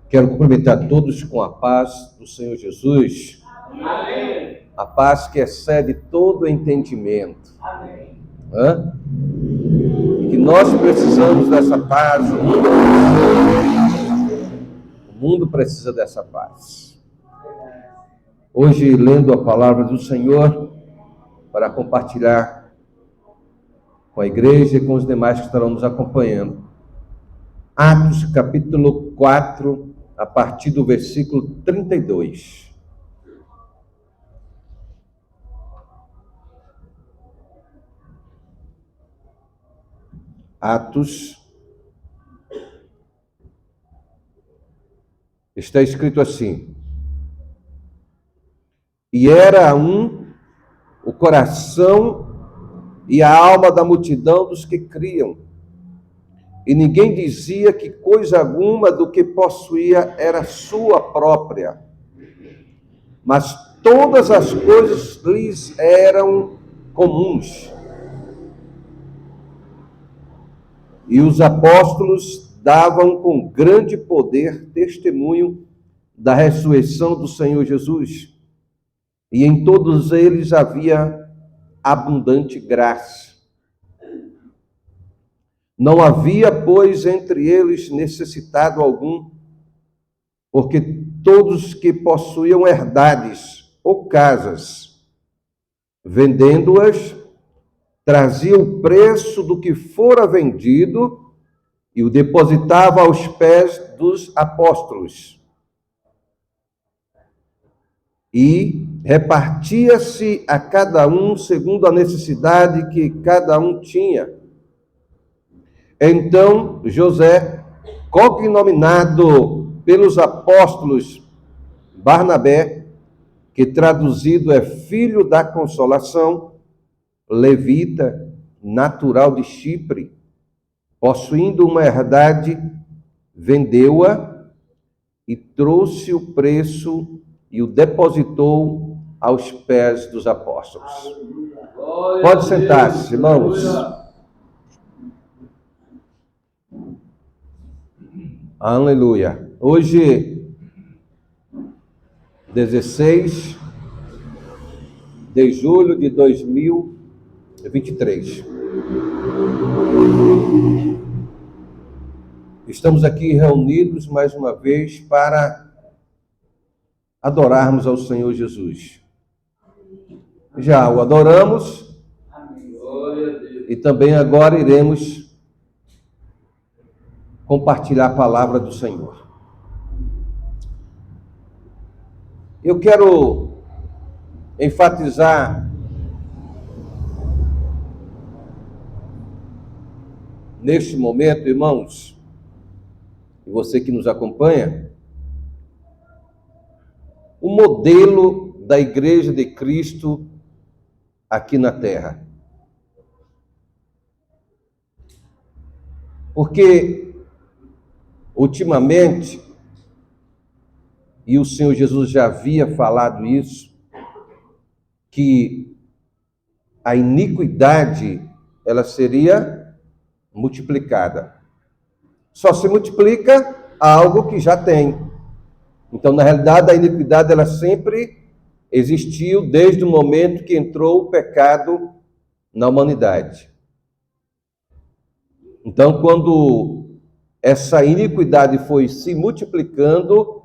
Quero cumprimentar todos com a paz do Senhor Jesus. Amém. A paz que excede todo entendimento. Amém. E que nós precisamos dessa paz. O mundo precisa dessa paz. Hoje, lendo a palavra do Senhor, para compartilhar com a igreja e com os demais que estarão nos acompanhando. Atos, capítulo 4, a partir do versículo 32. Atos, está escrito assim: e era o coração e a alma da multidão dos que criam, e ninguém dizia que coisa alguma do que possuía era sua própria, mas todas as coisas lhes eram comuns. E os apóstolos davam com grande poder testemunho da ressurreição do Senhor Jesus, e em todos eles havia abundante graça. Não havia, pois, entre eles necessitado algum, porque todos que possuíam herdades ou casas, vendendo-as, traziam o preço do que fora vendido e o depositava aos pés dos apóstolos. E repartia-se a cada um segundo a necessidade que cada um tinha. Então José, cognominado pelos apóstolos Barnabé, que traduzido é filho da consolação, levita, natural de Chipre, possuindo uma herdade, vendeu-a e trouxe o preço e o depositou aos pés dos apóstolos. Pode sentar-se, irmãos. Aleluia. Hoje, 16 de julho de 2023. Estamos aqui reunidos mais uma vez para adorarmos ao Senhor Jesus. Já o adoramos e também agora iremos compartilhar a palavra do Senhor. Eu quero enfatizar neste momento, irmãos, e você que nos acompanha, o modelo da Igreja de Cristo aqui na Terra. Porque, ultimamente, e o Senhor Jesus já havia falado isso, que a iniquidade, ela seria multiplicada. Só se multiplica algo que já tem. Então, na realidade, a iniquidade, ela sempre existiu desde o momento que entrou o pecado na humanidade. Então, quando essa iniquidade foi se multiplicando,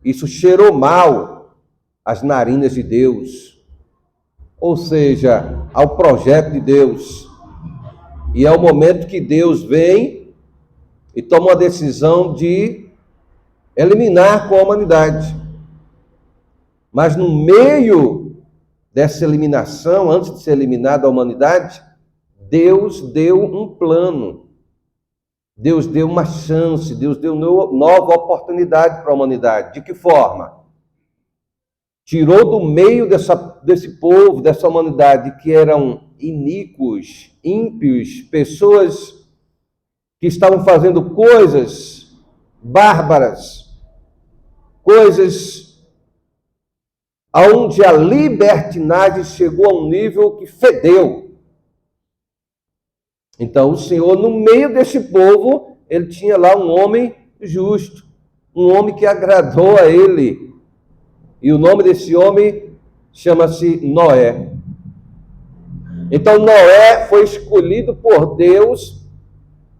isso cheirou mal às narinas de Deus, ou seja, ao projeto de Deus. E é o momento que Deus vem e toma uma decisão de eliminar com a humanidade. Mas no meio dessa eliminação, antes de ser eliminada a humanidade, Deus deu um plano. Deus deu uma chance, Deus deu nova oportunidade para a humanidade. De que forma? Tirou do meio desse povo, dessa humanidade, que eram iníquos, ímpios, pessoas que estavam fazendo coisas bárbaras, coisas onde a libertinagem chegou a um nível que fedeu. Então, o Senhor, no meio desse povo, ele tinha lá um homem justo, um homem que agradou a ele. E o nome desse homem chama-se Noé. Então Noé foi escolhido por Deus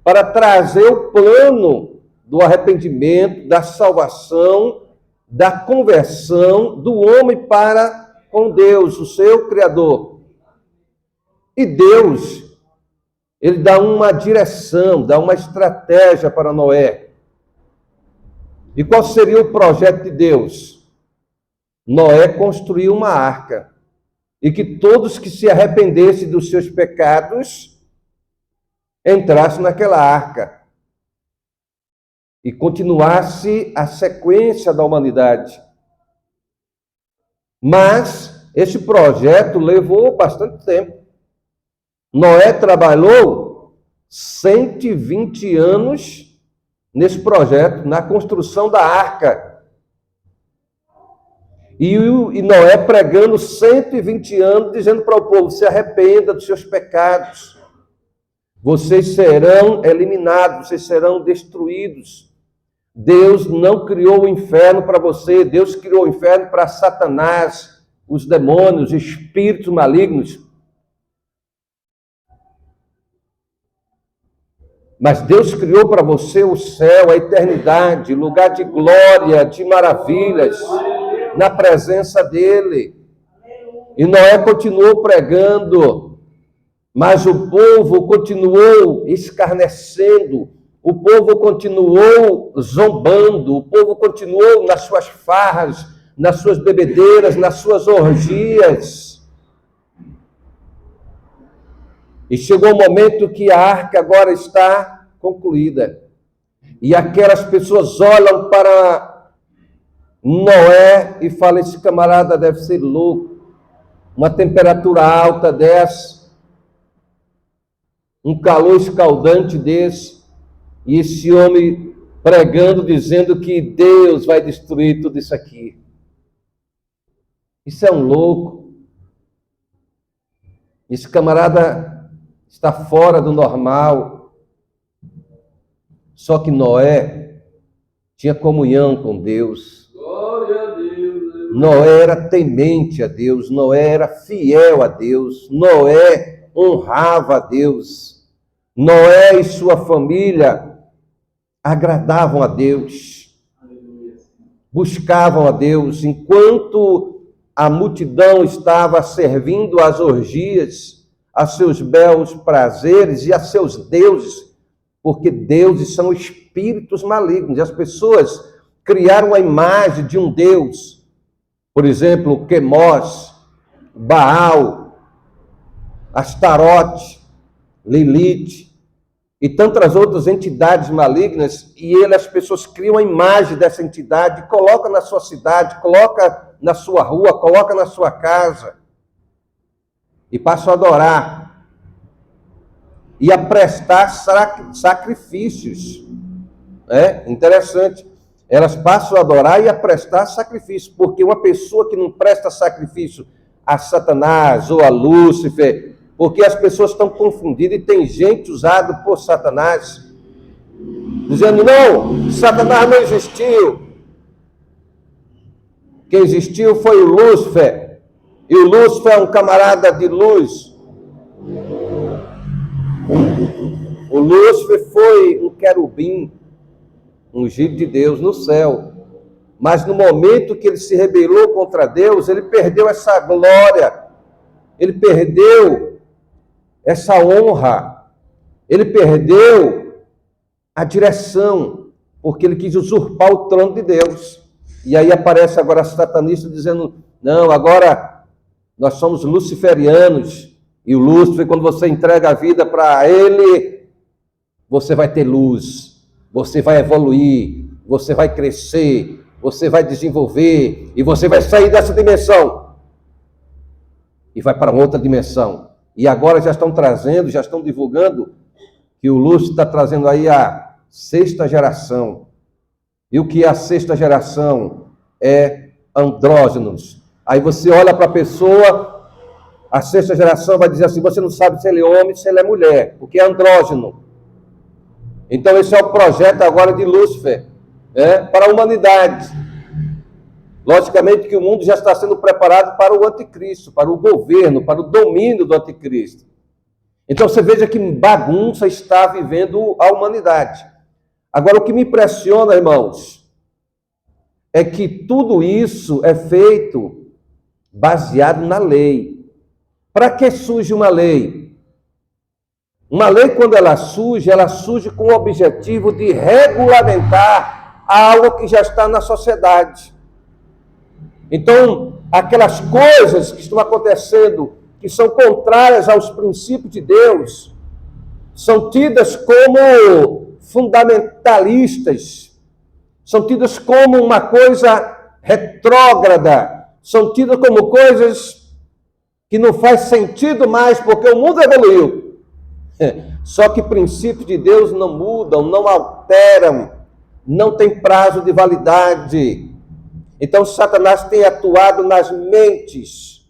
para trazer o plano do arrependimento, da salvação, da conversão do homem para com Deus, o seu Criador. E Deus, ele dá uma direção, dá uma estratégia para Noé. E qual seria o projeto de Deus? Noé construiu uma arca, e que todos que se arrependessem dos seus pecados entrassem naquela arca e continuasse a sequência da humanidade. Mas esse projeto levou bastante tempo. Noé trabalhou 120 anos nesse projeto, na construção da arca. E Noé pregando 120 anos, dizendo para o povo: se arrependa dos seus pecados. Vocês serão eliminados, vocês serão destruídos. Deus não criou o inferno para você, Deus criou o inferno para Satanás, os demônios, espíritos malignos. Mas Deus criou para você o céu, a eternidade, lugar de glória, de maravilhas, na presença dele. E Noé continuou pregando, mas o povo continuou escarnecendo, o povo continuou zombando, o povo continuou nas suas farras, nas suas bebedeiras, nas suas orgias. E chegou o momento que a arca agora está concluída. E aquelas pessoas olham para Noé e falam: esse camarada deve ser louco. Uma temperatura alta dessa, um calor escaldante desse, e esse homem pregando, dizendo que Deus vai destruir tudo isso aqui. Isso é um louco. Esse camarada está fora do normal. Só que Noé tinha comunhão com Deus. Glória a Deus. Noé era temente a Deus, Noé era fiel a Deus, Noé honrava a Deus. Noé e sua família agradavam a Deus, buscavam a Deus, enquanto a multidão estava servindo às orgias, a seus belos prazeres e a seus deuses, porque deuses são espíritos malignos, e as pessoas criaram a imagem de um deus, por exemplo, Quemós, Baal, Astarote, Lilith e tantas outras entidades malignas, e as pessoas criam a imagem dessa entidade, colocam na sua cidade, colocam na sua rua, colocam na sua casa, e passam a adorar e a prestar sacrifícios. É interessante. Elas passam a adorar e a prestar sacrifício, porque uma pessoa que não presta sacrifício a Satanás ou a Lúcifer, porque as pessoas estão confundidas e tem gente usada por Satanás, dizendo: não, Satanás não existiu. Quem existiu foi o Lúcifer. E o Lúcifer é um camarada de luz. O Lúcifer foi um querubim, ungido de Deus no céu. Mas no momento que ele se rebelou contra Deus, ele perdeu essa glória, ele perdeu essa honra, ele perdeu a direção, porque ele quis usurpar o trono de Deus. E aí aparece agora satanista dizendo: não, agora nós somos luciferianos, e o Lúcifer, quando você entrega a vida para ele, você vai ter luz, você vai evoluir, você vai crescer, você vai desenvolver, e você vai sair dessa dimensão e vai para outra dimensão. E agora já estão trazendo, já estão divulgando que o Lúcifer está trazendo aí a 6ª geração. E o que é a 6ª geração? É andrógenos. Aí você olha para a pessoa, a 6ª geração vai dizer assim: você não sabe se ele é homem, se ele é mulher, porque é andrógeno. Então esse é o projeto agora de Lúcifer. para a humanidade. Logicamente que o mundo já está sendo preparado para o anticristo, para o governo, para o domínio do anticristo. Então você veja que bagunça está vivendo a humanidade. Agora, o que me impressiona, irmãos, é que tudo isso é feito baseado na lei. Para que surge uma lei? Uma lei, quando ela surge com o objetivo de regulamentar algo que já está na sociedade. Então, aquelas coisas que estão acontecendo, que são contrárias aos princípios de Deus, são tidas como fundamentalistas, são tidas como uma coisa retrógrada, são tidas como coisas que não faz sentido mais, porque o mundo evoluiu. Só que princípios de Deus não mudam, não alteram, não tem prazo de validade. Então Satanás tem atuado nas mentes.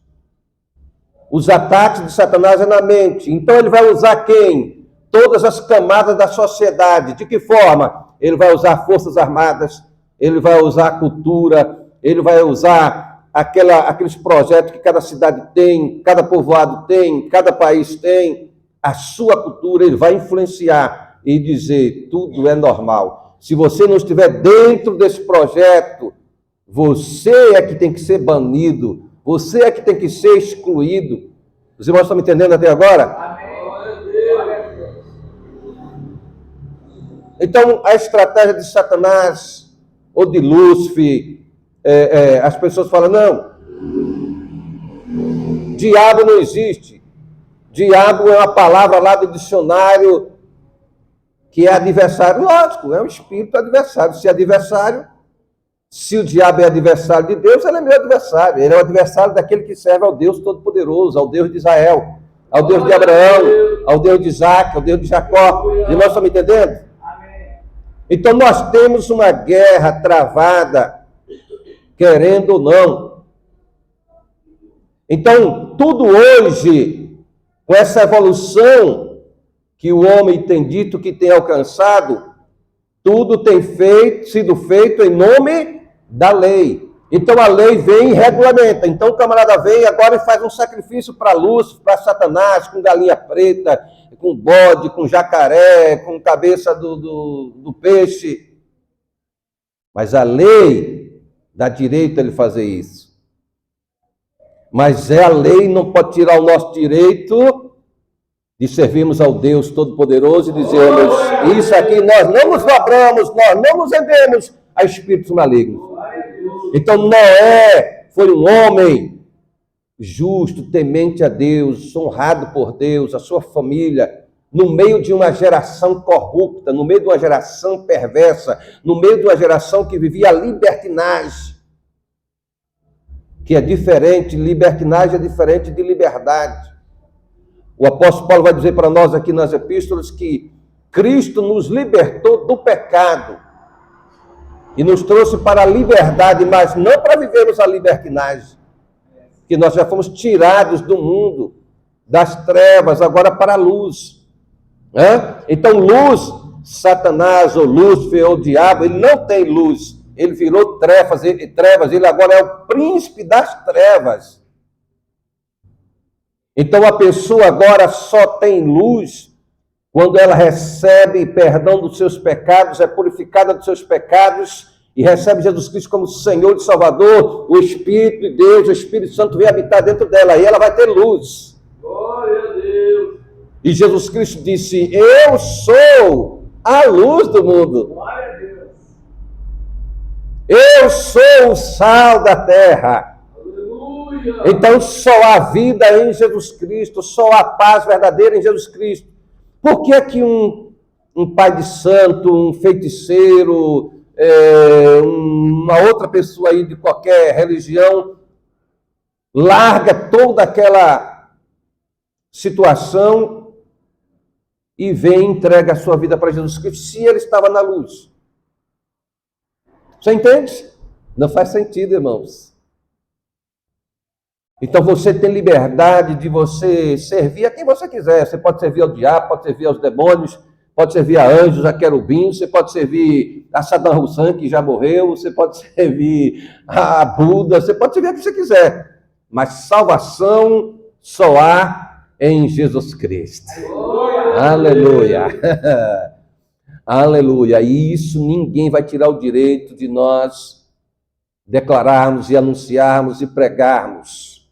Os ataques de Satanás é na mente. Então ele vai usar quem? Todas as camadas da sociedade. De que forma? Ele vai usar forças armadas, ele vai usar a cultura, ele vai usar aqueles projetos que cada cidade tem, cada povoado tem, cada país tem. A sua cultura, ele vai influenciar e dizer, tudo é normal. Se você não estiver dentro desse projeto, você é que tem que ser banido, você é que tem que ser excluído. Os irmãos estão me entendendo até agora? Amém. Então, a estratégia de Satanás ou de Lúcifer, as pessoas falam, não, diabo não existe. Diabo é uma palavra lá do dicionário que é adversário. Lógico, é um espírito adversário. Se é adversário, se o diabo é adversário de Deus, ele é meu adversário. Ele é o adversário daquele que serve ao Deus Todo-Poderoso, ao Deus de Israel, ao Deus de Abraão, ao Deus de Isaac, ao Deus de Jacó. Os irmãos estão me entendendo? Amém. Então nós temos uma guerra travada, querendo ou não. Então, tudo hoje, com essa evolução que o homem tem dito que tem alcançado, tudo tem sido feito em nome da lei. Então a lei vem e regulamenta. Então o camarada vem agora e faz um sacrifício para Lúcifer, para Satanás, com galinha preta, com bode, com jacaré, com cabeça do peixe. Mas a lei dá direito a ele fazer isso. Mas a lei não pode tirar o nosso direito de servirmos ao Deus Todo-Poderoso e dizermos, isso aqui nós não nos dobramos, nós não nos rendemos a espíritos malignos. Então Noé foi um homem justo, temente a Deus, honrado por Deus, a sua família, no meio de uma geração corrupta, no meio de uma geração perversa, no meio de uma geração que vivia a libertinagem, que é diferente, libertinagem é diferente de liberdade. O apóstolo Paulo vai dizer para nós aqui nas epístolas que Cristo nos libertou do pecado e nos trouxe para a liberdade, mas não para vivermos a libertinagem, que nós já fomos tirados do mundo, das trevas, agora para a luz. Então luz, Satanás ou Lúcifer ou o diabo, ele não tem luz. Ele virou trevas, ele agora é o príncipe das trevas. Então a pessoa agora só tem luz quando ela recebe perdão dos seus pecados, é purificada dos seus pecados e recebe Jesus Cristo como Senhor e Salvador, o Espírito de Deus, o Espírito Santo vem habitar dentro dela, aí ela vai ter luz. Glória a Deus. E Jesus Cristo disse, eu sou a luz do mundo. Glória a Deus. Eu sou o sal da terra. Aleluia. Então só há vida em Jesus Cristo, só há paz verdadeira em Jesus Cristo. Por que que um pai de santo, um feiticeiro, uma outra pessoa aí de qualquer religião, larga toda aquela situação e vem e entrega a sua vida para Jesus Cristo, se ele estava na luz? Você entende? Não faz sentido, irmãos. Então você tem liberdade de você servir a quem você quiser. Você pode servir ao diabo, pode servir aos demônios, pode servir a anjos, a querubins, você pode servir a Saddam Hussein, que já morreu, você pode servir a Buda, você pode servir a que você quiser. Mas salvação só há em Jesus Cristo. Aleluia. Aleluia. E isso ninguém vai tirar o direito de nós declararmos e anunciarmos e pregarmos.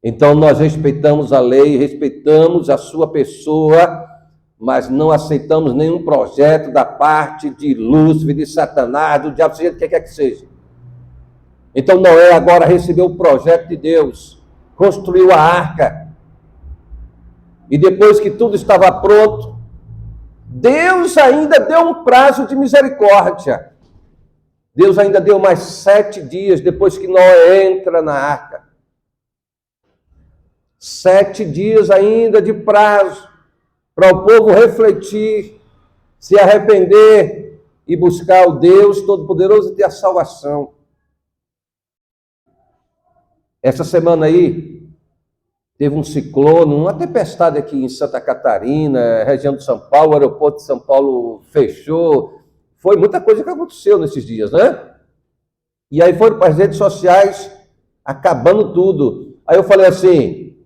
Então nós respeitamos a lei, respeitamos a sua pessoa, mas não aceitamos nenhum projeto da parte de Lúcifer, de Satanás, do diabo, seja o que quer que seja. Então Noé agora recebeu o projeto de Deus, construiu a arca. E depois que tudo estava pronto, Deus ainda deu um prazo de misericórdia. Deus ainda deu mais 7 dias depois que Noé entra na arca. 7 dias ainda de prazo para o povo refletir, se arrepender e buscar o Deus Todo-Poderoso e ter a salvação. Essa semana aí, teve um ciclone, uma tempestade aqui em Santa Catarina, região de São Paulo, o aeroporto de São Paulo fechou. Foi muita coisa que aconteceu nesses dias, né? E aí foram para as redes sociais, acabando tudo. Aí eu falei assim,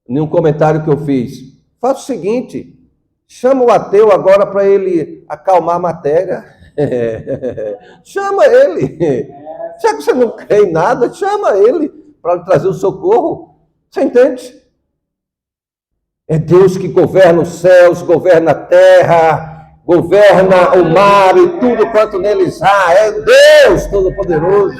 em um comentário que eu fiz, faça o seguinte, chama o ateu agora para ele acalmar a matéria. Chama ele. Já que você não crê em nada, chama ele para trazer o socorro. Você entende? É Deus que governa os céus, governa a terra, governa o mar e tudo quanto neles há. É Deus Todo-Poderoso.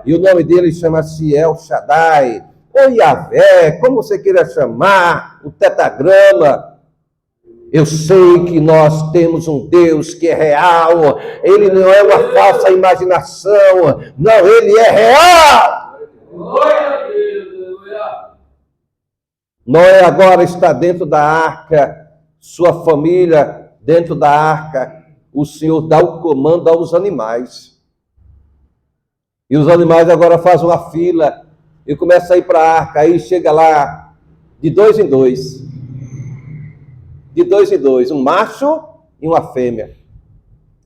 E o nome dele chama-se El Shaddai, ou Yahvé, como você queira chamar, o tetagrama. Eu sei que nós temos um Deus que é real, ele não é uma falsa imaginação, não, ele é real. Glória a Deus, aleluia. Noé agora está dentro da arca, sua família dentro da arca, o Senhor dá o comando aos animais. E os animais agora fazem uma fila e começam a ir para a arca, aí chega lá de 2 em 2. De 2 em 2, um macho e uma fêmea.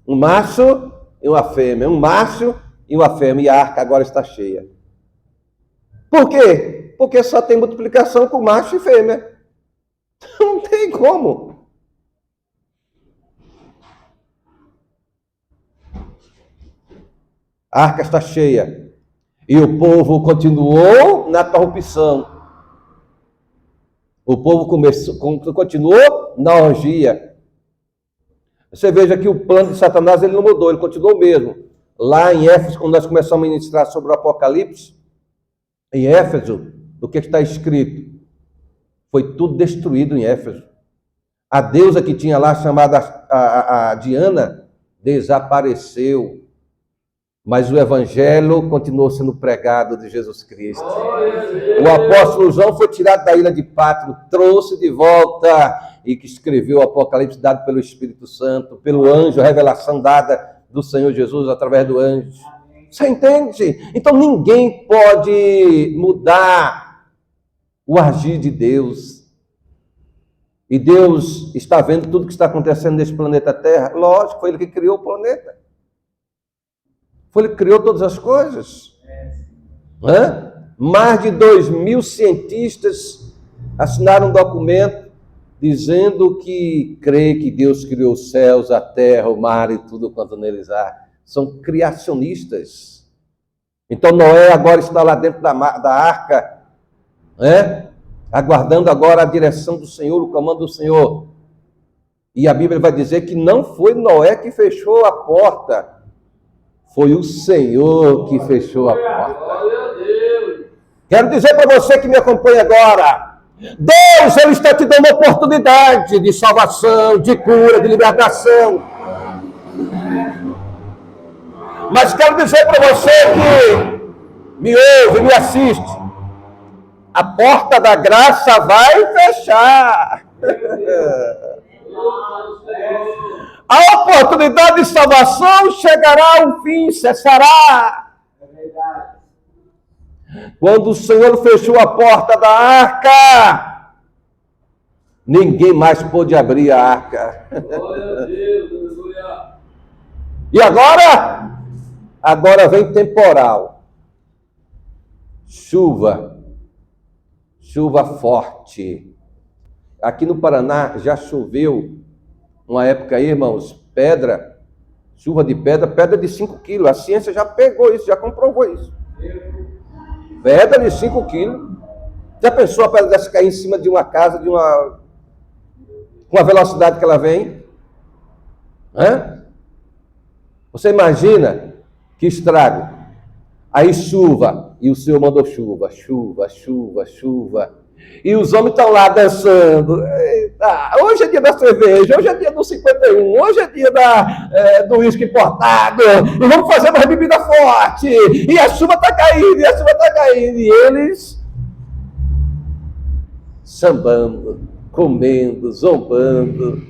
Um macho e uma fêmea, um macho e uma fêmea, e a arca agora está cheia. Por quê? Porque só tem multiplicação com macho e fêmea. Não tem como. A arca está cheia. E o povo continuou na corrupção. O povo continuou na orgia. Você veja que o plano de Satanás ele não mudou, ele continuou mesmo. Lá em Éfeso, quando nós começamos a ministrar sobre o Apocalipse, em Éfeso, o que está escrito? Foi tudo destruído em Éfeso. A deusa que tinha lá, chamada a Diana, desapareceu. Mas o evangelho continuou sendo pregado de Jesus Cristo. O apóstolo João foi tirado da ilha de Patmos, trouxe de volta e que escreveu o Apocalipse dado pelo Espírito Santo, pelo anjo, a revelação dada do Senhor Jesus através do anjo. Você entende? Então ninguém pode mudar o agir de Deus. E Deus está vendo tudo que está acontecendo nesse planeta Terra. Lógico, foi Ele que criou o planeta. Foi Ele que criou todas as coisas. Mais de 2.000 cientistas assinaram um documento dizendo que crê que Deus criou os céus, a terra, o mar e tudo quanto neles há. São criacionistas. Então Noé agora está lá dentro da arca, aguardando agora a direção do Senhor, o comando do Senhor. E a Bíblia vai dizer que não foi Noé que fechou a porta, foi o Senhor que fechou a porta. Glória a Deus. Quero dizer para você que me acompanha agora, Deus, Ele está te dando oportunidade de salvação, de cura, de libertação. Mas quero dizer para você que me ouve, me assiste, a porta da graça vai fechar. A oportunidade de salvação chegará ao fim, cessará. Quando o Senhor fechou a porta da arca, Ninguém mais pôde abrir a arca. Glória a Deus, aleluia. E agora? Agora vem temporal. Chuva forte. Aqui no Paraná já choveu, uma época aí, irmãos, chuva de pedra de 5 quilos. A ciência já pegou isso, já comprovou isso. Pedra de 5 quilos. Já pensou a pedra dessa cair em cima de uma casa, com a velocidade que ela vem? Você imagina que estrago. Aí chuva, e o Senhor mandou chuva. E os homens estão lá dançando. Eita, hoje é dia da cerveja, hoje é dia do 51, hoje é dia do uísque importado. E vamos fazer uma bebida forte. E a chuva está caindo, E eles sambando, comendo, zombando.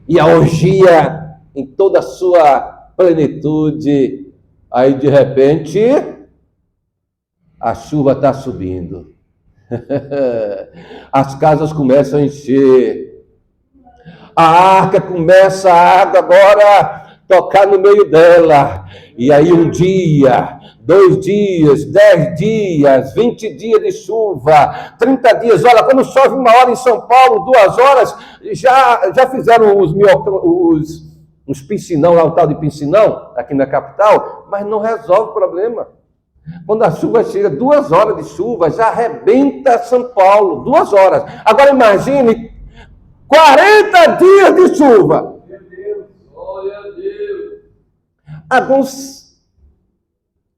E a orgia em toda a sua plenitude. Aí, de repente, a chuva está subindo. As casas começam a encher. A arca começa a água agora tocar no meio dela. E aí 1 dia, 2 dias, 10 dias, 20 dias de chuva, 30 dias. Olha, quando chove 1 hora em São Paulo, 2 horas, já fizeram uns piscinão, lá o tal de piscinão, aqui na capital, mas não resolve o problema. Quando a chuva chega, 2 horas de chuva, já arrebenta São Paulo, 2 horas. Agora imagine 40 dias de chuva. Meu Deus, glória a Deus. Alguns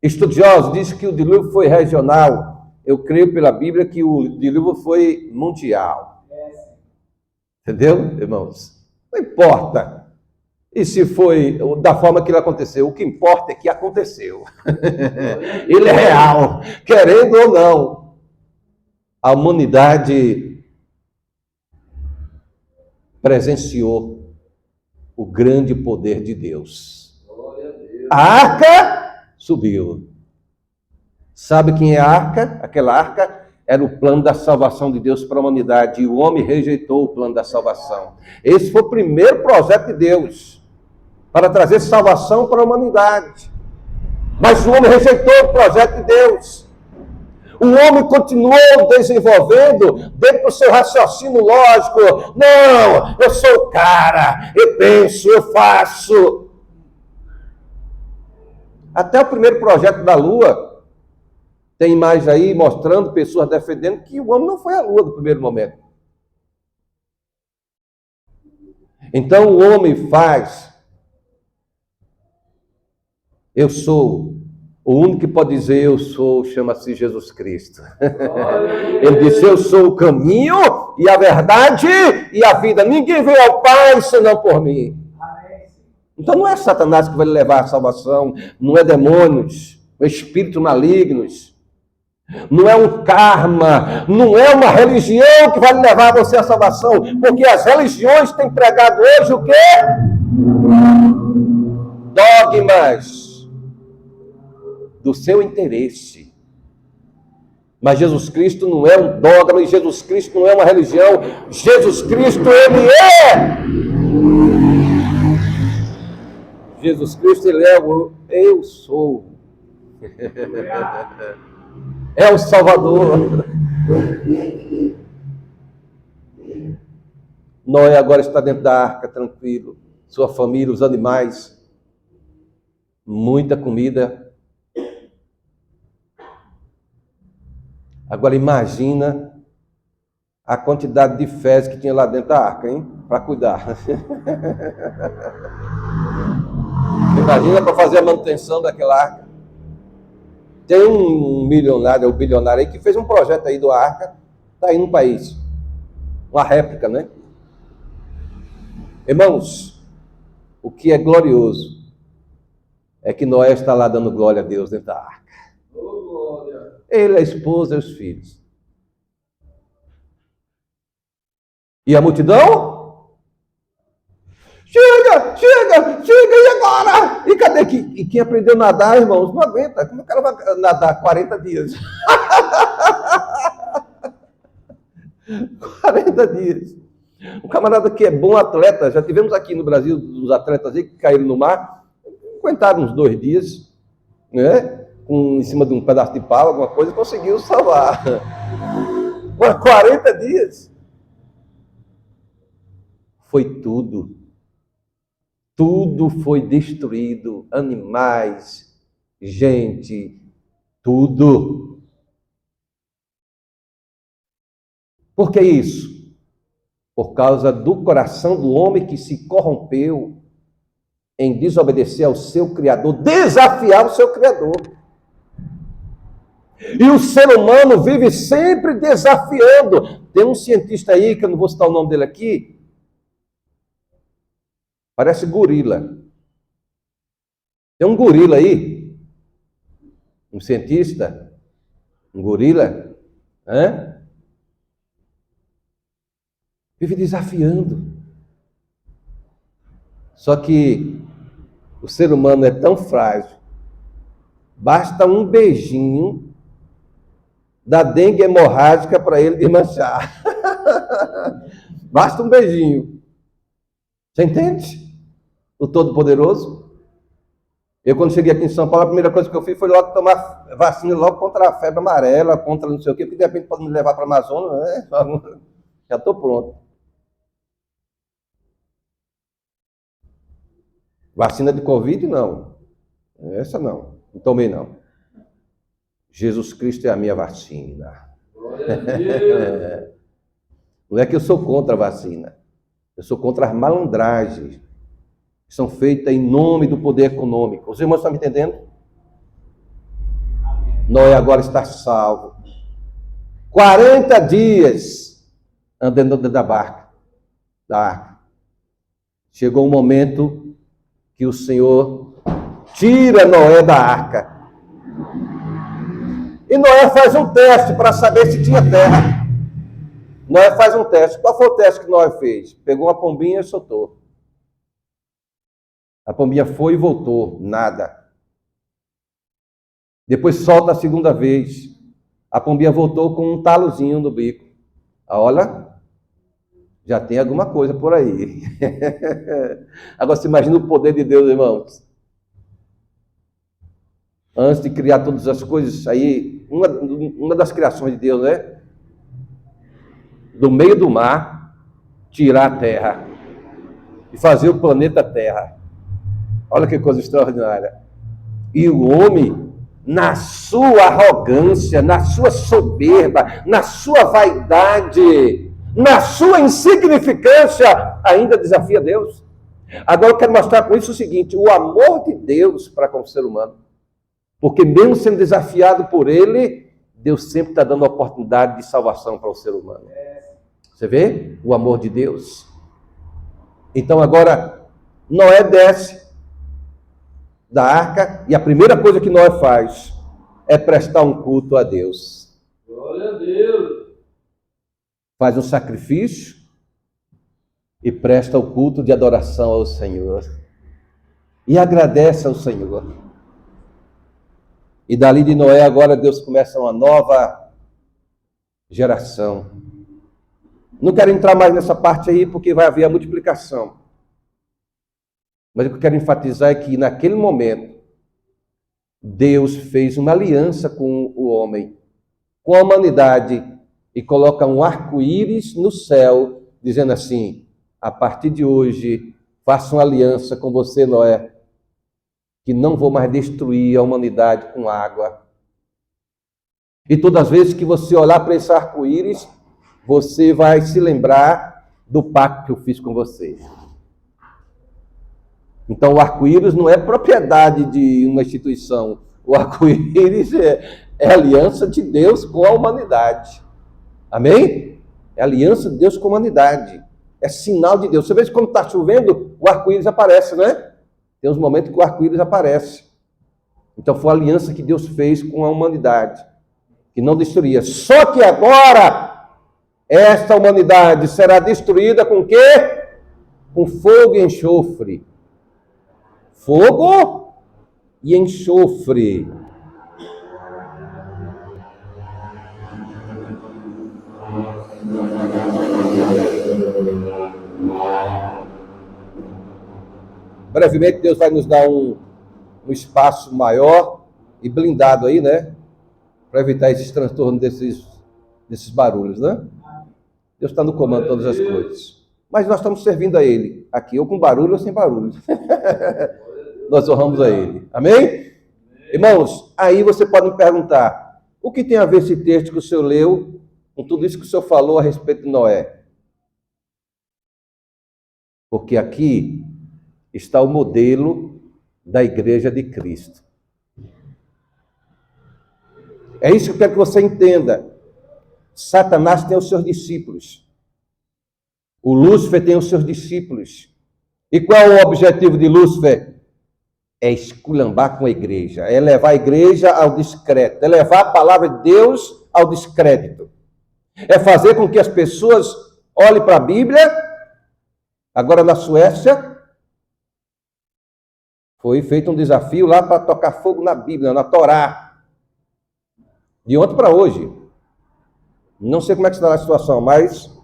estudiosos dizem que o dilúvio foi regional. Eu creio pela Bíblia que o dilúvio foi mundial. Entendeu, irmãos? Não importa. E se foi da forma que ele aconteceu, o que importa é que aconteceu. Ele é real, querendo ou não. A humanidade presenciou o grande poder de Deus. A arca subiu. Sabe quem é a arca? Aquela arca era o plano da salvação de Deus para a humanidade. E o homem rejeitou o plano da salvação. Esse foi o primeiro projeto de Deus para trazer salvação para a humanidade. Mas o homem rejeitou o projeto de Deus. O homem continuou desenvolvendo dentro do seu raciocínio lógico. Não, eu sou o cara, eu penso, eu faço. Até o primeiro projeto da Lua, tem imagens aí mostrando pessoas defendendo que o homem não foi à Lua no primeiro momento. Então o homem faz. Eu sou. O único que pode dizer eu sou chama-se Jesus Cristo. Ele disse, eu sou o caminho e a verdade e a vida. Ninguém veio ao Pai senão por mim. Então não é Satanás que vai levar a salvação, não é demônios, espíritos malignos, não é um karma, não é uma religião que vai levar você à salvação, porque as religiões têm pregado hoje o quê? Dogmas do seu interesse. Mas Jesus Cristo não é um dogma, e Jesus Cristo não é uma religião. Jesus Cristo, Ele é! Jesus Cristo, Ele é o eu sou. É o Salvador. Noé agora está dentro da arca, tranquilo. Sua família, os animais. Muita comida. Agora imagina a quantidade de fezes que tinha lá dentro da arca, hein? Para cuidar. Imagina para fazer a manutenção daquela arca. Tem um milionário, ou bilionário aí, que fez um projeto aí do arca, está aí no país. Uma réplica, né? Irmãos, o que é glorioso é que Noé está lá dando glória a Deus dentro da arca. Ele, a esposa e os filhos. E a multidão? Chega, e agora? E cadê? E quem aprendeu a nadar, irmãos, não aguenta. Como é que ela vai nadar 40 dias? 40 dias. Um camarada que é bom atleta, já tivemos aqui no Brasil uns atletas aí que caíram no mar, aguentaram uns 2 dias, né? Em cima de um pedaço de pau, alguma coisa, conseguiu salvar. Agora, 40 dias. Foi tudo. Tudo foi destruído. Animais, gente, tudo. Por que isso? Por causa do coração do homem que se corrompeu em desobedecer ao seu Criador, desafiar o seu Criador. E o ser humano vive sempre desafiando. Tem um cientista aí, que eu não vou citar o nome dele aqui, parece gorila. Tem um gorila aí, um cientista, um gorila, vive desafiando. Só que o ser humano é tão frágil, basta um beijinho da dengue hemorrágica para ele desmanchar. Basta um beijinho. Você entende? O Todo-Poderoso. Eu, quando cheguei aqui em São Paulo, a primeira coisa que eu fiz foi logo tomar vacina logo contra a febre amarela, contra não sei o quê, porque de repente pode me levar para a Amazônia, né? Já estou pronto. Vacina de Covid, não. Essa não. Não tomei, não. Jesus Cristo é a minha vacina. Glória a Deus. Não é que eu sou contra a vacina. Eu sou contra as malandragens que são feitas em nome do poder econômico. Os irmãos estão me entendendo? Noé agora está salvo. 40 dias andando dentro da barca, da arca. Chegou um momento que o Senhor tira Noé da arca. E Noé faz um teste para saber se tinha terra. Noé faz um teste. Qual foi o teste que Noé fez? Pegou uma pombinha e soltou. A pombinha foi e voltou. Nada. Depois solta a segunda vez. A pombinha voltou com um talozinho no bico. Olha, já tem alguma coisa por aí. Agora, você imagina o poder de Deus, irmãos. Antes de criar todas as coisas, aí, uma das criações de Deus, né? Do meio do mar, tirar a terra e fazer o planeta Terra. Olha que coisa extraordinária. E o homem, na sua arrogância, na sua soberba, na sua vaidade, na sua insignificância, ainda desafia Deus. Agora eu quero mostrar com isso o seguinte: o amor de Deus para com o ser humano. Porque mesmo sendo desafiado por ele, Deus sempre está dando a oportunidade de salvação para o ser humano. Você vê o amor de Deus? Então agora, Noé desce da arca e a primeira coisa que Noé faz é prestar um culto a Deus. Glória a Deus. Faz um sacrifício e presta o culto de adoração ao Senhor. E agradece ao Senhor. E dali de Noé agora Deus começa uma nova geração. Não quero entrar mais nessa parte aí porque vai haver a multiplicação. Mas o que eu quero enfatizar é que naquele momento Deus fez uma aliança com o homem, com a humanidade, e coloca um arco-íris no céu, dizendo assim: a partir de hoje faço uma aliança com você, Noé, que não vou mais destruir a humanidade com água. E todas as vezes que você olhar para esse arco-íris, você vai se lembrar do pacto que eu fiz com você. Então o arco-íris não é propriedade de uma instituição. O arco-íris é aliança de Deus com a humanidade. Amém? É aliança de Deus com a humanidade. É sinal de Deus. Você vê que quando está chovendo, o arco-íris aparece, né? Tem uns momentos que o arco-íris aparece. Então foi a aliança que Deus fez com a humanidade, que não destruía. Só que agora, esta humanidade será destruída com o quê? Com fogo e enxofre. Fogo e enxofre. Brevemente Deus vai nos dar um espaço maior e blindado aí, né? Para evitar esses transtornos desses barulhos, né? Deus está no comando de todas as coisas. Mas nós estamos servindo a Ele, aqui, ou com barulho ou sem barulho. Nós honramos a Ele. Amém? Irmãos, aí você pode me perguntar, o que tem a ver esse texto que o senhor leu com tudo isso que o senhor falou a respeito de Noé? Porque aqui está o modelo da Igreja de Cristo. É isso que eu quero que você entenda. Satanás tem os seus discípulos. O Lúcifer tem os seus discípulos. E qual é o objetivo de Lúcifer? É esculambar com a igreja, é levar a igreja ao descrédito, é levar a palavra de Deus ao descrédito. É fazer com que as pessoas olhem para a Bíblia. Agora na Suécia, foi feito um desafio lá para tocar fogo na Bíblia, na Torá. De ontem para hoje. Não sei como é que está a situação, mas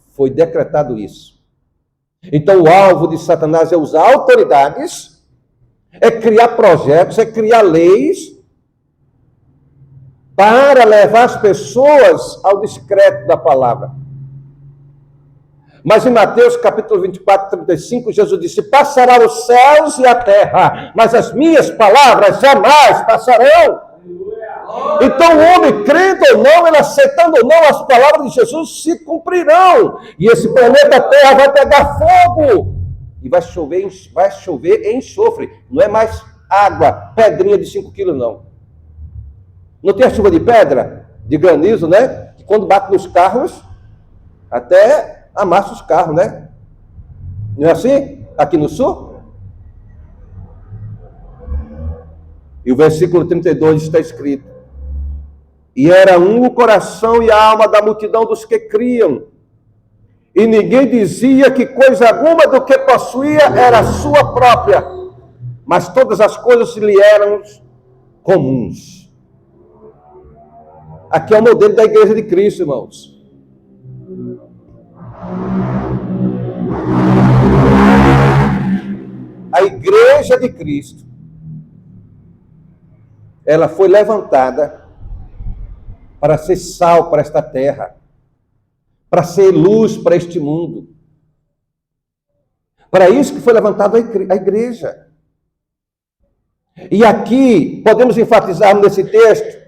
foi decretado isso. Então o alvo de Satanás é usar autoridades, é criar projetos, é criar leis para levar as pessoas ao descrédito da palavra. Mas em Mateus capítulo 24, 35, Jesus disse: passará os céus e a terra, mas as minhas palavras jamais passarão. Então o homem, crendo ou não, ele aceitando ou não, as palavras de Jesus se cumprirão. E esse planeta Terra vai pegar fogo. E vai chover enxofre. Não é mais água, pedrinha de 5 quilos, não. Não tem a chuva de pedra, de granizo, né? Que quando bate nos carros, até amassa os carros, né? Não é assim? Aqui no sul? E o versículo 32 está escrito: e era um o coração e a alma da multidão dos que criam, e ninguém dizia que coisa alguma do que possuía era sua própria, mas todas as coisas lhe eram comuns. Aqui é o modelo da Igreja de Cristo, irmãos. A Igreja de Cristo, ela foi levantada para ser sal para esta terra, para ser luz para este mundo. Para isso que foi levantada a igreja. E aqui podemos enfatizar nesse texto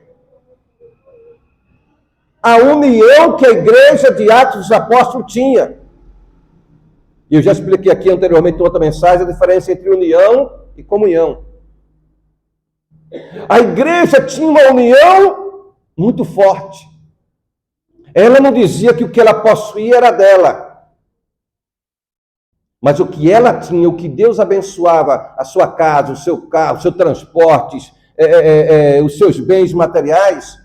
a união que a igreja de Atos dos Apóstolos tinha. E eu já expliquei aqui anteriormente em outra mensagem a diferença entre união e comunhão. A igreja tinha uma união muito forte. Ela não dizia que o que ela possuía era dela, mas o que ela tinha, o que Deus abençoava, a sua casa, o seu carro, os seus transportes, os seus bens materiais,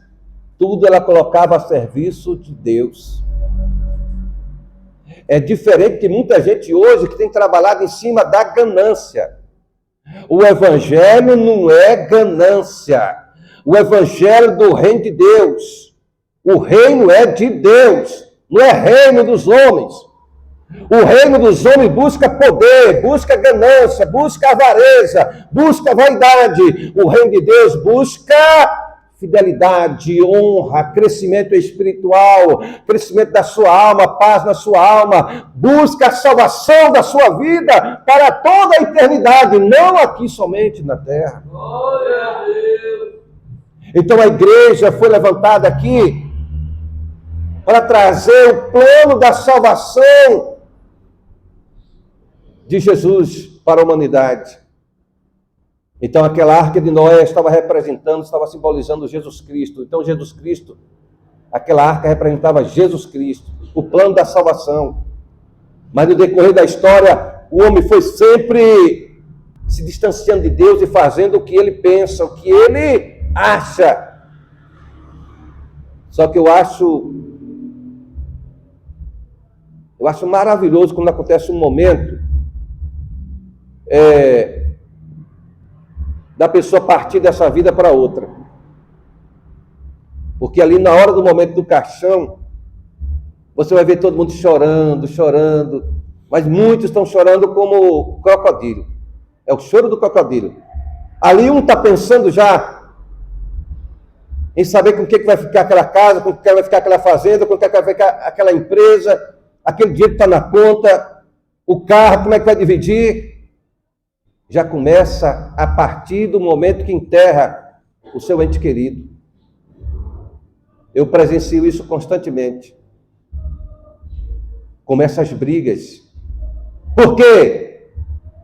tudo ela colocava a serviço de Deus. É diferente de muita gente hoje que tem trabalhado em cima da ganância. O evangelho não é ganância. O evangelho do reino de Deus. O reino é de Deus, não é reino dos homens. O reino dos homens busca poder, busca ganância, busca avareza, busca vaidade. O reino de Deus busca fidelidade, honra, crescimento espiritual, crescimento da sua alma, paz na sua alma, busca a salvação da sua vida para toda a eternidade, não aqui somente na terra. Glória a Deus. Então a igreja foi levantada aqui para trazer o plano da salvação de Jesus para a humanidade. Então aquela arca de Noé estava simbolizando Jesus Cristo. Então Jesus Cristo, aquela arca representava Jesus Cristo, o plano da salvação. Mas no decorrer da história, o homem foi sempre se distanciando de Deus e fazendo o que ele pensa, o que ele acha. Só que eu acho maravilhoso quando acontece um momento da pessoa partir dessa vida para outra. Porque ali na hora do momento do caixão, você vai ver todo mundo chorando, chorando. Mas muitos estão chorando como crocodilo. É o choro do crocodilo. Ali um está pensando já em saber com o que vai ficar aquela casa, com o que vai ficar aquela fazenda, com o que vai ficar aquela empresa, aquele dinheiro que está na conta, o carro, como é que vai dividir. Já começa a partir do momento que enterra o seu ente querido. Eu presencio isso constantemente. Começam as brigas. Por quê?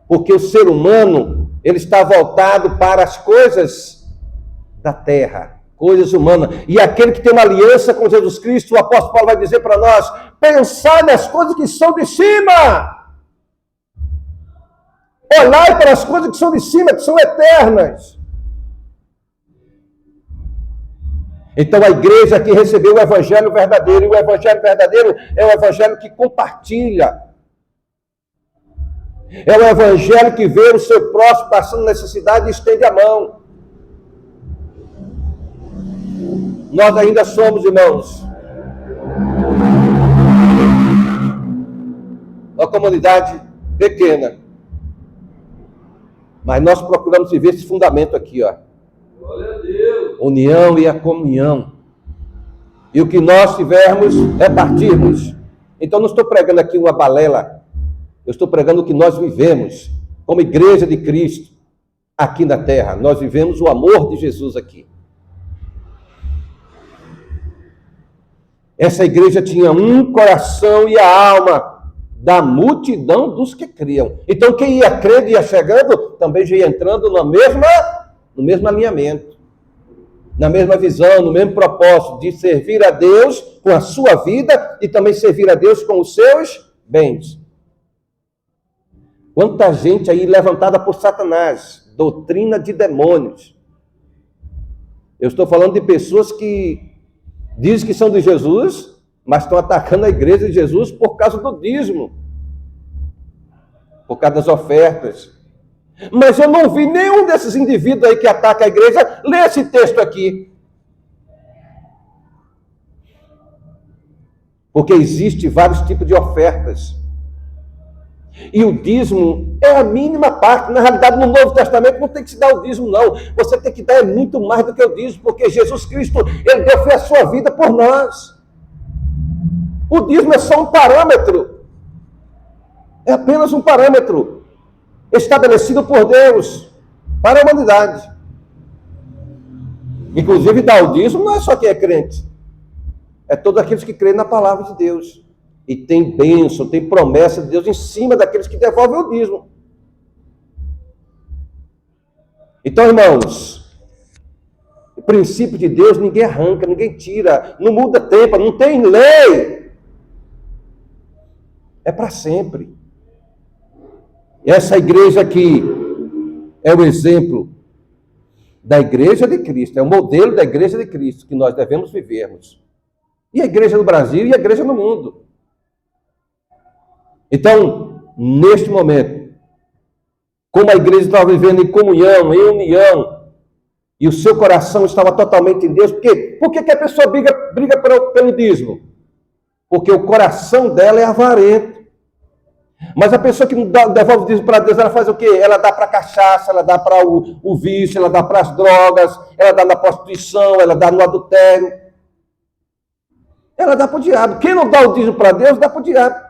Porque o ser humano, ele está voltado para as coisas da terra, coisas humanas. E aquele que tem uma aliança com Jesus Cristo, o apóstolo Paulo vai dizer para nós, pensar nas coisas que são de cima. Olhar para as coisas que são de cima, que são eternas. Então a igreja que recebeu o evangelho verdadeiro, e o evangelho verdadeiro é o evangelho que compartilha. É o evangelho que vê o seu próximo passando necessidade e estende a mão. Nós ainda somos, irmãos, uma comunidade pequena. Mas nós procuramos viver esse fundamento aqui, ó. Glória a Deus. União e a comunhão. E o que nós tivermos é partirmos. Então não estou pregando aqui uma balela. Eu estou pregando o que nós vivemos como igreja de Cristo aqui na terra. Nós vivemos o amor de Jesus aqui. Essa igreja tinha um coração e a alma da multidão dos que criam. Então quem ia crendo, ia chegando, também já ia entrando no mesmo alinhamento, na mesma visão, no mesmo propósito de servir a Deus com a sua vida e também servir a Deus com os seus bens. Quanta gente aí levantada por Satanás, doutrina de demônios. Eu estou falando de pessoas que dizem que são de Jesus, mas estão atacando a igreja de Jesus por causa do dízimo, por causa das ofertas. Mas eu não vi nenhum desses indivíduos aí que ataca a igreja ler esse texto aqui. Porque existe vários tipos de ofertas. E o dízimo é a mínima parte. Na realidade, no Novo Testamento não tem que se dar o dízimo, não. Você tem que dar muito mais do que o dízimo, porque Jesus Cristo, ele deu a sua vida por nós. O dízimo é só um parâmetro. É apenas um parâmetro estabelecido por Deus para a humanidade. Inclusive, dar o dízimo não é só quem é crente. É todos aqueles que creem na palavra de Deus. E tem bênção, tem promessa de Deus em cima daqueles que devolvem o dízimo. Então, irmãos, o princípio de Deus ninguém arranca, ninguém tira, não muda tempo, não tem lei. É para sempre. E essa igreja aqui é o exemplo da igreja de Cristo, é o modelo da igreja de Cristo que nós devemos vivermos. E a igreja no Brasil e a igreja no mundo. Então, neste momento, como a igreja estava vivendo em comunhão, em união, e o seu coração estava totalmente em Deus, por que a pessoa briga pelo dízimo? Porque o coração dela é avarento. Mas a pessoa que não devolve o dízimo para Deus, ela faz o quê? Ela dá para a cachaça, ela dá para o vício, ela dá para as drogas, ela dá na prostituição, ela dá no adultério. Ela dá para o diabo. Quem não dá o dízimo para Deus, dá para o diabo.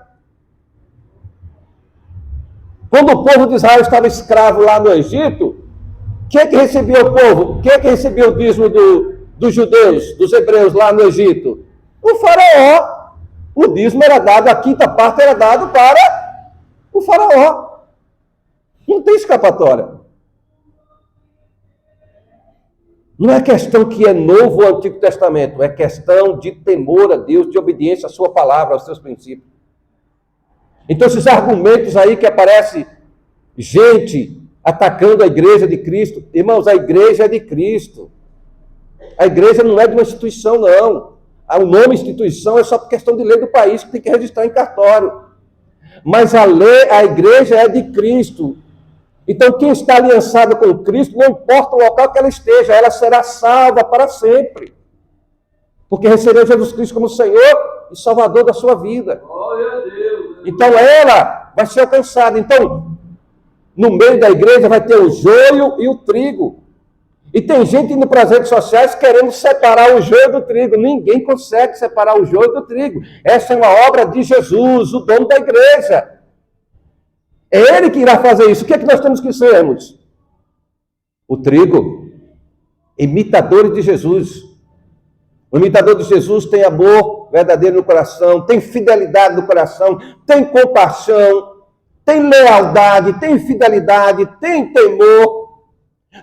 Quando o povo de Israel estava escravo lá no Egito, quem é que recebia o povo? Quem é que recebia o dízimo dos judeus, dos hebreus lá no Egito? O faraó. O dízimo era dado, a quinta parte era dado para o faraó. Não tem escapatória. Não é questão que é novo o Antigo Testamento, é questão de temor a Deus, de obediência à sua palavra, aos seus princípios. Então, esses argumentos aí que aparece gente atacando a igreja de Cristo, irmãos, a igreja é de Cristo. A igreja não é de uma instituição, não. O nome instituição é só por questão de lei do país que tem que registrar em cartório. Mas a igreja é de Cristo. Então, quem está aliançado com Cristo, não importa o local que ela esteja, ela será salva para sempre. Porque recebeu Jesus Cristo como Senhor e Salvador da sua vida. Glória a Deus. Então ela vai ser alcançada. Então, no meio da igreja vai ter o joio e o trigo. E tem gente indo para as redes sociais querendo separar o joio do trigo. Ninguém consegue separar o joio do trigo. Essa é uma obra de Jesus, o dono da igreja. É ele que irá fazer isso. O que é que nós temos que sermos? O trigo. Imitadores de Jesus. O imitador de Jesus tem amor verdadeiro no coração, tem fidelidade no coração, tem compaixão, tem lealdade, tem fidelidade, tem temor.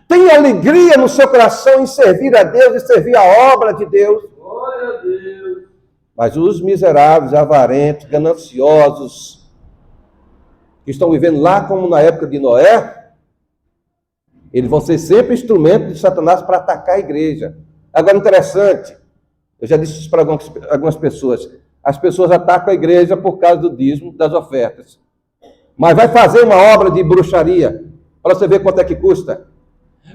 Tem alegria no seu coração em servir a Deus e servir a obra de Deus. Glória a Deus. Mas os miseráveis, avarentos, gananciosos, que estão vivendo lá como na época de Noé, eles vão ser sempre instrumentos de Satanás para atacar a igreja. Agora, interessante, eu já disse isso para algumas pessoas, as pessoas atacam a igreja por causa do dízimo, das ofertas. Mas vai fazer uma obra de bruxaria, para você ver quanto é que custa.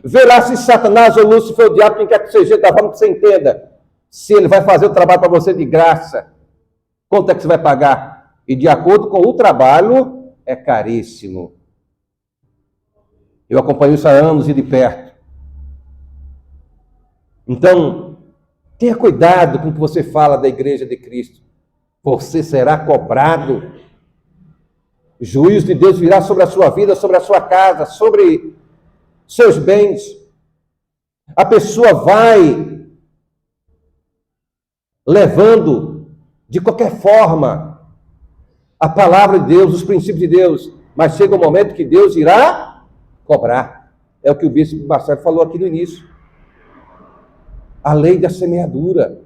Vê lá se Satanás ou Lúcifer, o diabo, quem quer que seja, da forma que você entenda. Se ele vai fazer o trabalho para você de graça, quanto é que você vai pagar? E de acordo com o trabalho, é caríssimo. Eu acompanho isso há anos e de perto. Então, tenha cuidado com o que você fala da igreja de Cristo. Você será cobrado. O juízo de Deus virá sobre a sua vida, sobre a sua casa, sobre seus bens. A pessoa vai levando de qualquer forma a palavra de Deus, os princípios de Deus, mas chega um momento que Deus irá cobrar. É o que o bispo Marcelo falou aqui no início. A lei da semeadura.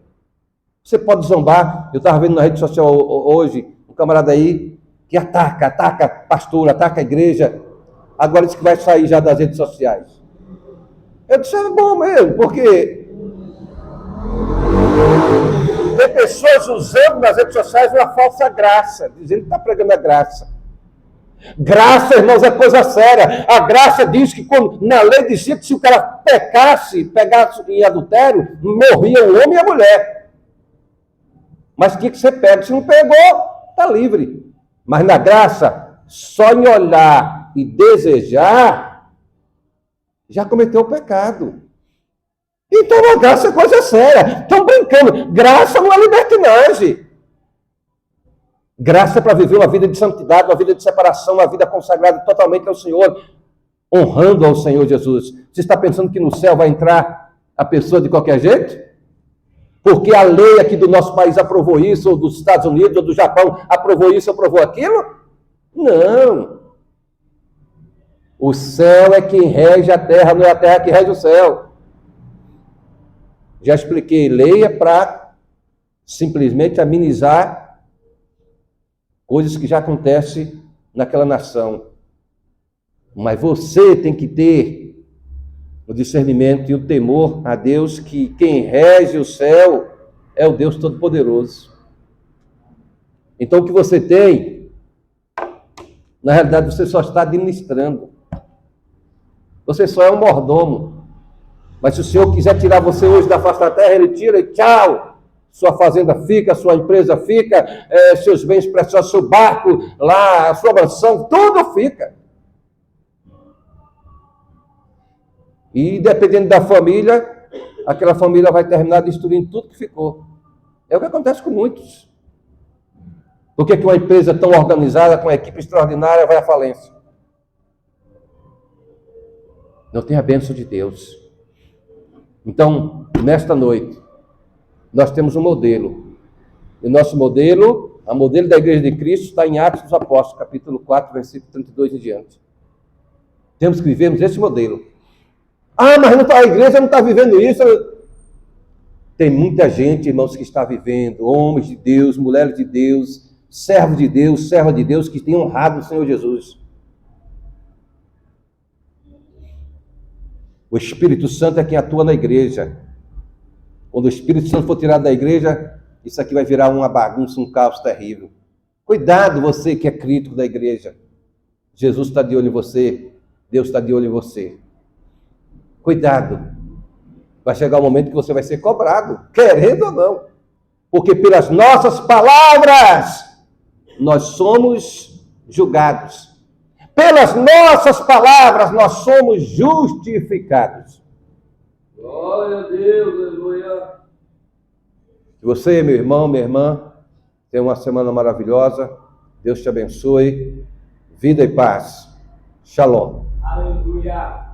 Você pode zombar. Eu estava vendo na rede social hoje um camarada aí que ataca pastor, ataca a igreja. Agora diz que vai sair já das redes sociais. Eu disse, é bom mesmo, porque tem pessoas usando nas redes sociais uma falsa graça, dizendo que está pregando a graça. Graça, irmãos, é coisa séria. A graça diz que na lei dizia que se o cara pecasse em adultério, morria o homem e a mulher. Mas tinha que ser pego. Se não pegou, está livre. Mas na graça, só em olhar e desejar, já cometeu o pecado. Então a graça é coisa séria. Estão brincando. Graça não é libertinagem. Graça é para viver uma vida de santidade, uma vida de separação, uma vida consagrada totalmente ao Senhor, honrando ao Senhor Jesus. Você está pensando que no céu vai entrar a pessoa de qualquer jeito? Porque a lei aqui do nosso país aprovou isso, ou dos Estados Unidos, ou do Japão, aprovou isso, aprovou aquilo? Não. O céu é quem rege a terra, não é a terra que rege o céu. Já expliquei, lei é para simplesmente amenizar coisas que já acontecem naquela nação. Mas você tem que ter o discernimento e o temor a Deus, que quem rege o céu é o Deus Todo-Poderoso. Então o que você tem, na realidade você só está administrando. Você só é um mordomo. Mas se o Senhor quiser tirar você hoje da face da terra, Ele tira e tchau. Sua fazenda fica, sua empresa fica, seus bens preciosos, seu barco lá, a sua mansão, tudo fica. E dependendo da família, aquela família vai terminar destruindo tudo que ficou. É o que acontece com muitos. Por que uma empresa tão organizada, com uma equipe extraordinária, vai à falência? Não tem a bênção de Deus. Então, nesta noite, nós temos um modelo. E o nosso modelo, a modelo da Igreja de Cristo, está em Atos dos Apóstolos, capítulo 4, versículo 32 em diante. Temos que vivermos esse modelo. Ah, mas não tá, a igreja não está vivendo isso. Tem muita gente, irmãos, que está vivendo, homens de Deus, mulheres de Deus, servos de Deus, servas de Deus, que têm honrado o Senhor Jesus. O Espírito Santo é quem atua na igreja. Quando o Espírito Santo for tirado da igreja, isso aqui vai virar uma bagunça, um caos terrível. Cuidado, você que é crítico da igreja. Jesus está de olho em você. Deus está de olho em você. Cuidado. Vai chegar o momento que você vai ser cobrado, querendo ou não. Porque pelas nossas palavras, nós somos julgados. Pelas nossas palavras nós somos justificados. Glória a Deus, aleluia. Você, meu irmão, minha irmã, tenha uma semana maravilhosa. Deus te abençoe. Vida e paz. Shalom. Aleluia.